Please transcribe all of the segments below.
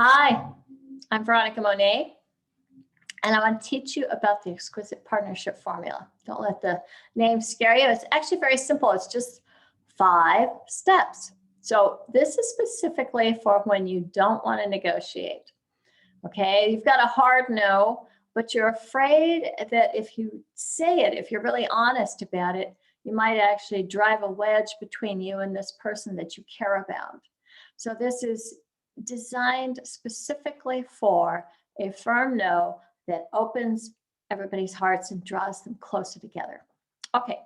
Hi, I'm Veronica Monet, and I want to teach you about the exquisite partnership formula. Don't let the name scare you. It's actually very simple. It's just 5 steps. So this is specifically for when you don't want to negotiate. Okay, you've got a hard no, but you're afraid that if you say it, if you're really honest about it, you might actually drive a wedge between you and this person that you care about. So this is designed specifically for a firm no that opens everybody's hearts and draws them closer together. Okay,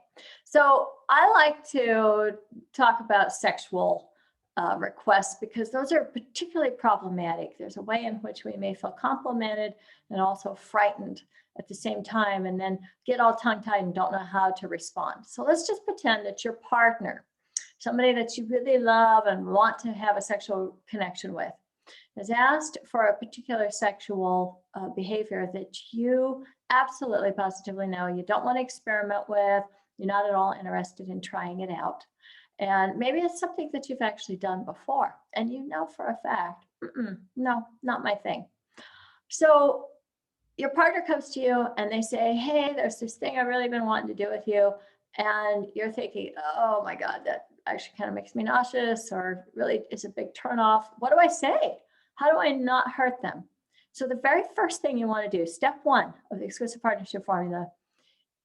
so I like to talk about sexual requests because those are particularly problematic. There's a way in which we may feel complimented and also frightened at the same time, and then get all tongue-tied and don't know how to respond. So let's just pretend that your partner, somebody that you really love and want to have a sexual connection with, is asked for a particular sexual behavior that you absolutely positively know you don't want to experiment with, you're not at all interested in trying it out. And maybe it's something that you've actually done before and you know for a fact, no, not my thing. So your partner comes to you and they say, hey, there's this thing I've really been wanting to do with you. And you're thinking, oh my God, that actually kind of makes me nauseous or really is a big turnoff. What do I say? How do I not hurt them? So the very first thing you want to do, step 1 of the exclusive partnership formula,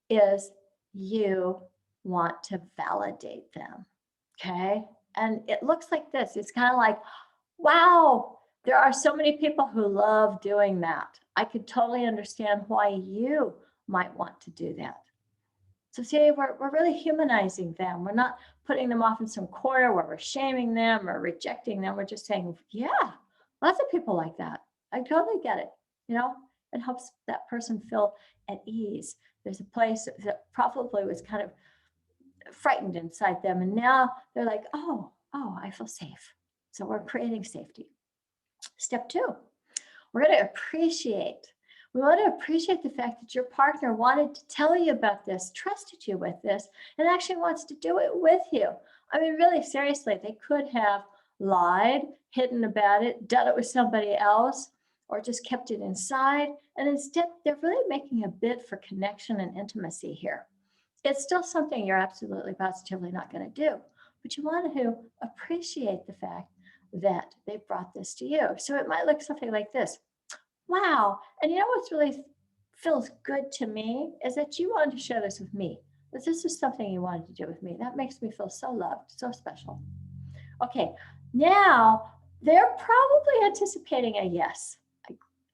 is you want to validate them. Okay. And it looks like this. It's kind of like, wow, there are so many people who love doing that. I could totally understand why you might want to do that. So see, we're really humanizing them. We're not putting them off in some corner where we're shaming them or rejecting them. We're just saying, yeah, lots of people like that. I totally get it. You know, it helps that person feel at ease. There's a place that probably was kind of frightened inside them. And now they're like, oh, I feel safe. So we're creating safety. Step 2, we're going to appreciate. We want to appreciate the fact that your partner wanted to tell you about this, trusted you with this, and actually wants to do it with you. I mean, really, seriously, they could have lied, hidden about it, done it with somebody else, or just kept it inside. And instead, they're really making a bid for connection and intimacy here. It's still something you're absolutely positively not going to do, but you want to appreciate the fact that they brought this to you. So it might look something like this. Wow. And you know what's really feels good to me is that you wanted to share this with me. That this is something you wanted to do with me. That makes me feel so loved, so special. Okay, now they're probably anticipating a yes.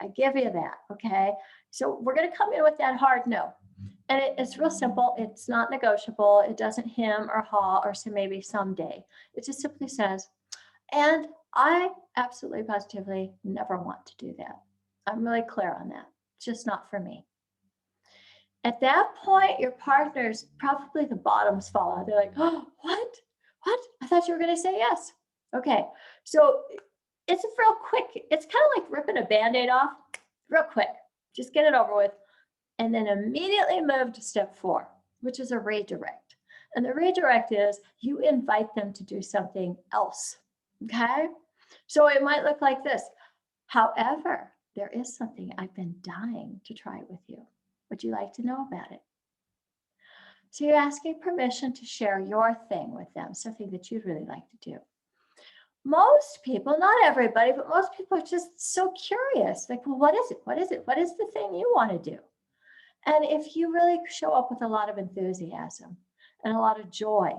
I give you that, okay? So we're going to come in with that hard no. And it's real simple. It's not negotiable. It doesn't him or ha or so maybe someday. It just simply says, and I absolutely positively never want to do that. I'm really clear on that. It's just not for me. At that point, your partner's probably the bottoms fall out. They're like, oh, what? What? I thought you were going to say yes. Okay. So it's real quick. It's kind of like ripping a Band-Aid off real quick. Just get it over with. And then immediately move to step 4, which is a redirect. And the redirect is you invite them to do something else. Okay. So it might look like this. However, there is something I've been dying to try with you. Would you like to know about it? So you're asking permission to share your thing with them, something that you'd really like to do. Most people, not everybody, but most people are just so curious. Like, well, what is it? What is it? What is the thing you want to do? And if you really show up with a lot of enthusiasm and a lot of joy,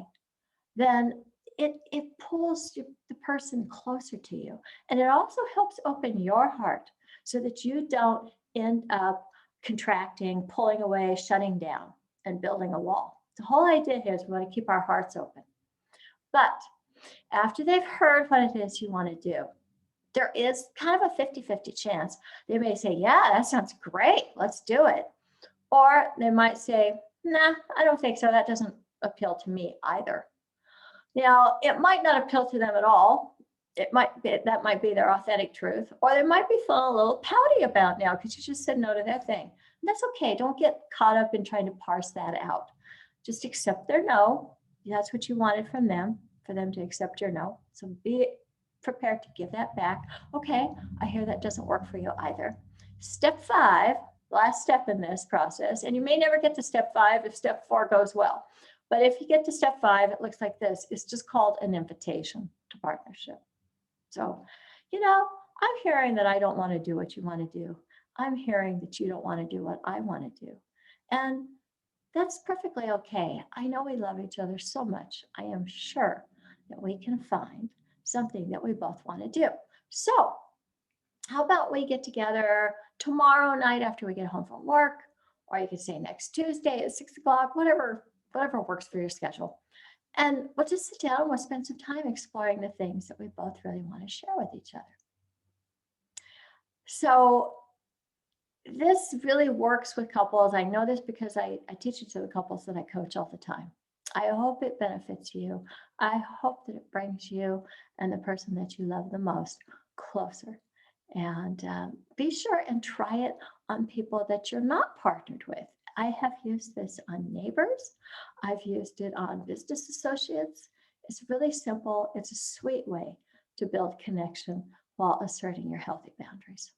then it pulls the person closer to you. And it also helps open your heart so that you don't end up contracting, pulling away, shutting down, and building a wall. The whole idea here is we want to keep our hearts open. But after they've heard what it is you want to do, there is kind of a 50-50 chance. They may say, yeah, that sounds great. Let's do it. Or they might say, nah, I don't think so. That doesn't appeal to me either. Now, it might not appeal to them at all. That might be their authentic truth. Or they might be feeling a little pouty about now because you just said no to their thing. And that's okay. Don't get caught up in trying to parse that out. Just accept their no. That's what you wanted from them, for them to accept your no. So be prepared to give that back. Okay, I hear that doesn't work for you either. Step 5, last step in this process, and you may never get to step 5 if step 4 goes well. But if you get to step 5, it looks like this. It's just called an invitation to partnership. So, I'm hearing that I don't want to do what you want to do. I'm hearing that you don't want to do what I want to do. And that's perfectly okay. I know we love each other so much. I am sure that we can find something that we both want to do. So, how about we get together tomorrow night after we get home from work, or you could say next Tuesday at 6 o'clock, whatever works for your schedule. And we'll just sit down and we'll spend some time exploring the things that we both really want to share with each other. So this really works with couples. I know this because I teach it to the couples that I coach all the time. I hope it benefits you. I hope that it brings you and the person that you love the most closer. And be sure and try it on people that you're not partnered with. I have used this on neighbors. I've used it on business associates. It's really simple. It's a sweet way to build connection while asserting your healthy boundaries.